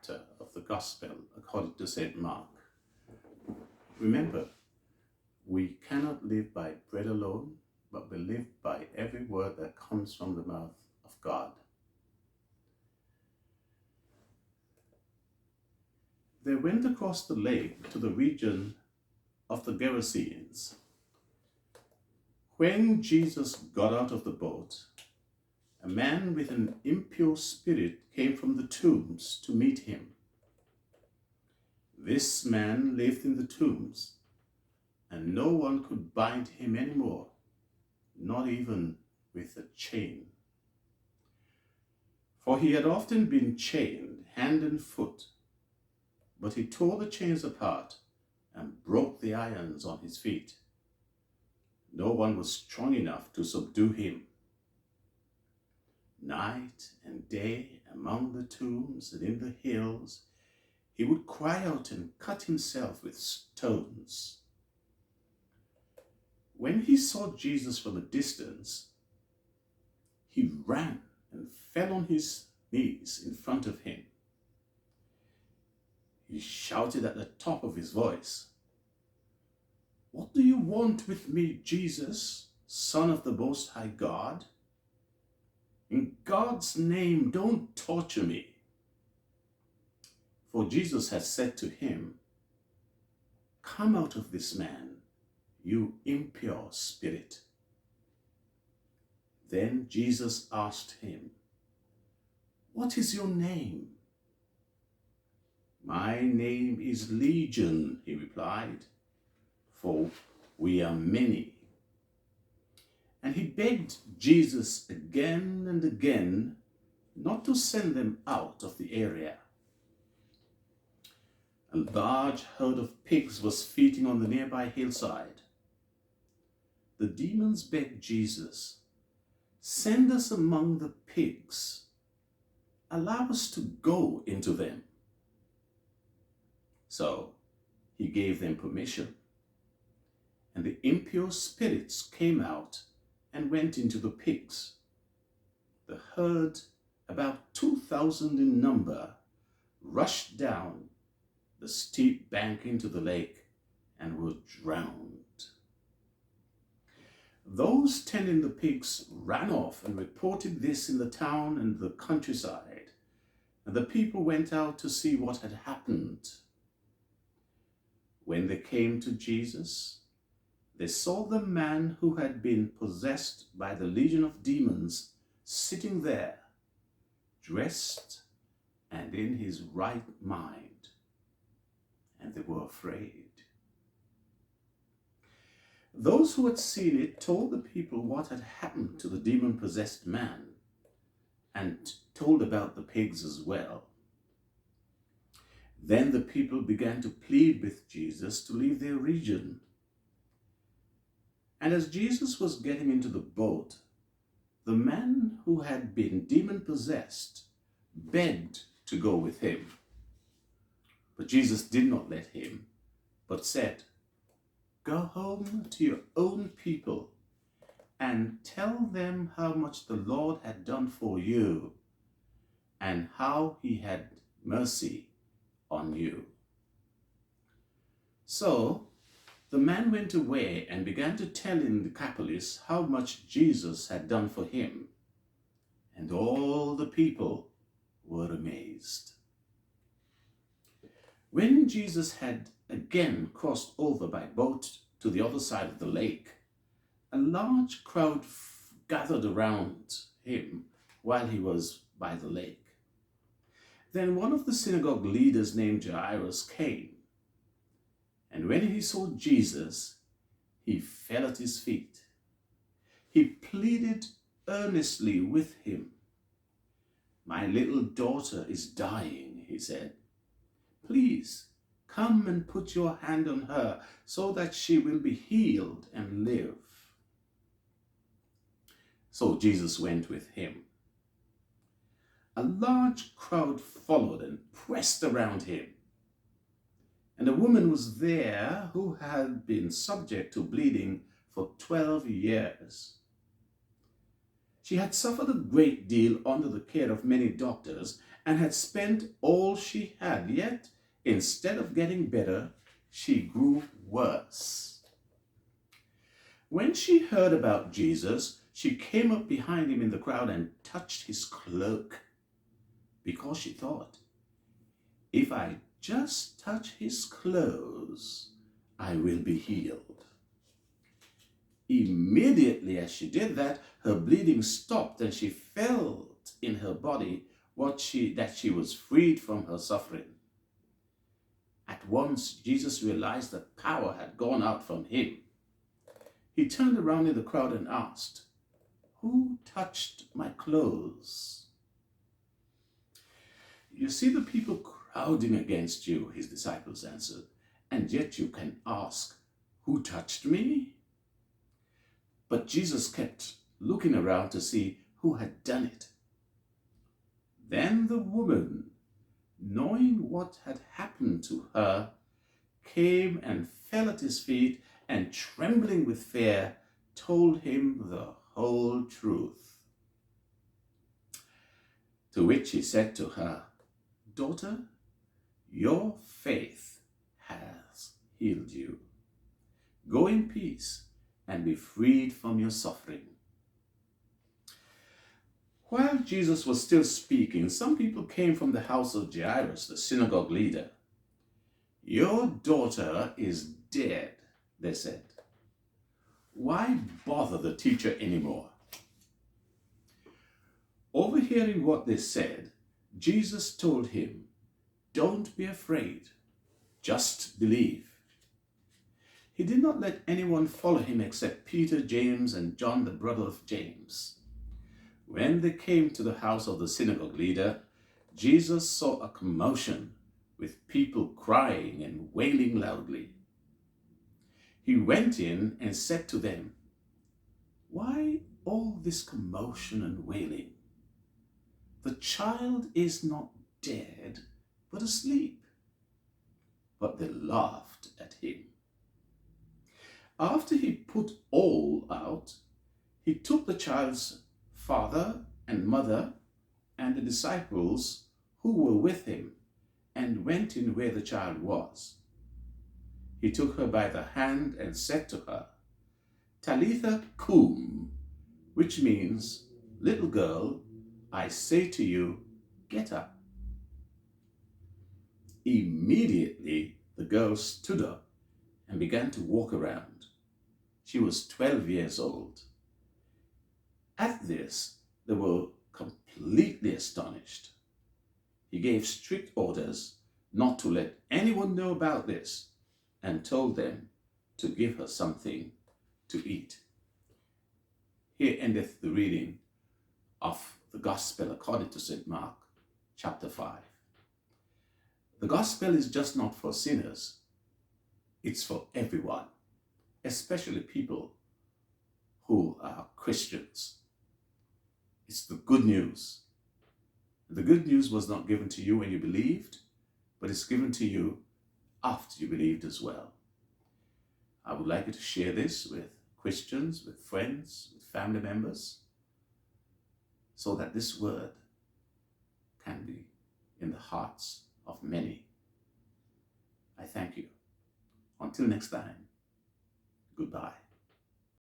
of the Gospel according to St. Mark. Remember, we cannot live by bread alone, but we live by every word that comes from the mouth of God. They went across the lake to the region of the Gerasenes. When Jesus got out of the boat, a man with an impure spirit came from the tombs to meet him. This man lived in the tombs, and no one could bind him anymore, not even with a chain. For he had often been chained hand and foot, but he tore the chains apart and broke the irons on his feet. No one was strong enough to subdue him. Night and day among the tombs and in the hills, he would cry out and cut himself with stones. When he saw Jesus from a distance, he ran and fell on his knees in front of him. He shouted at the top of his voice, "What do you want with me, Jesus, Son of the Most High God? In God's name, don't torture me." For Jesus had said to him, "Come out of this man, you impure spirit." Then Jesus asked him, "What is your name?" "My name is Legion," he replied, "for we are many." And he begged Jesus again and again not to send them out of the area. A large herd of pigs was feeding on the nearby hillside. The demons begged Jesus, "Send us among the pigs. Allow us to go into them." So he gave them permission, and the impure spirits came out and went into the pigs. The herd, about 2,000 in number, rushed down the steep bank into the lake and were drowned. Those tending the pigs ran off and reported this in the town and the countryside, and the people went out to see what had happened. When they came to Jesus, they saw the man who had been possessed by the legion of demons sitting there, dressed and in his right mind, and they were afraid. Those who had seen it told the people what had happened to the demon-possessed man, and told about the pigs as well. Then the people began to plead with Jesus to leave their region. And as Jesus was getting into the boat, the man who had been demon-possessed begged to go with him. But Jesus did not let him, but said, "Go home to your own people and tell them how much the Lord had done for you and how he had mercy on you." So the man went away and began to tell in Decapolis how much Jesus had done for him, and all the people were amazed. When Jesus had again crossed over by boat to the other side of the lake, a large crowd gathered around him while he was by the lake. Then one of the synagogue leaders named Jairus came, and when he saw Jesus, he fell at his feet. He pleaded earnestly with him. "My little daughter is dying," he said. "Please come and put your hand on her so that she will be healed and live." So Jesus went with him. A large crowd followed and pressed around him. And a woman was there who had been subject to bleeding for 12 years. She had suffered a great deal under the care of many doctors and had spent all she had, yet instead of getting better, she grew worse. When she heard about Jesus, she came up behind him in the crowd and touched his cloak, because she thought, if I just touch his clothes, I will be healed. Immediately as she did that, her bleeding stopped and she felt in her body that she was freed from her suffering. At once, Jesus realized that power had gone out from him. He turned around in the crowd and asked, "Who touched my clothes?" "You see the people crowding against you," his disciples answered, "and yet you can ask, 'Who touched me?'" But Jesus kept looking around to see who had done it. Then the woman, knowing what had happened to her, came and fell at his feet and, trembling with fear, told him the whole truth. To which he said to her, "Daughter, your faith has healed you. Go in peace and be freed from your suffering." While Jesus was still speaking, some people came from the house of Jairus, the synagogue leader. "Your daughter is dead," they said. "Why bother the teacher anymore?" Overhearing what they said, Jesus told him, "Don't be afraid, just believe." He did not let anyone follow him except Peter, James, and John, the brother of James. When they came to the house of the synagogue leader, Jesus saw a commotion with people crying and wailing loudly. He went in and said to them, "Why all this commotion and wailing? The child is not dead, but asleep." But they laughed at him. After he put all out, he took the child's father and mother and the disciples who were with him and went in where the child was. He took her by the hand and said to her, "Talitha cum," which means, "Little girl, I say to you, get up." Immediately the girl stood up and began to walk around. She was 12 years old. At this, they were completely astonished. He gave strict orders not to let anyone know about this and told them to give her something to eat. Here endeth the reading of the Gospel according to St. Mark, chapter 5. The Gospel is just not for sinners. It's for everyone, especially people who are Christians. It's the good news. The good news was not given to you when you believed, but it's given to you after you believed as well. I would like you to share this with Christians, with friends, with family members, so that this word can be in the hearts of many. I thank you. Until next time, goodbye.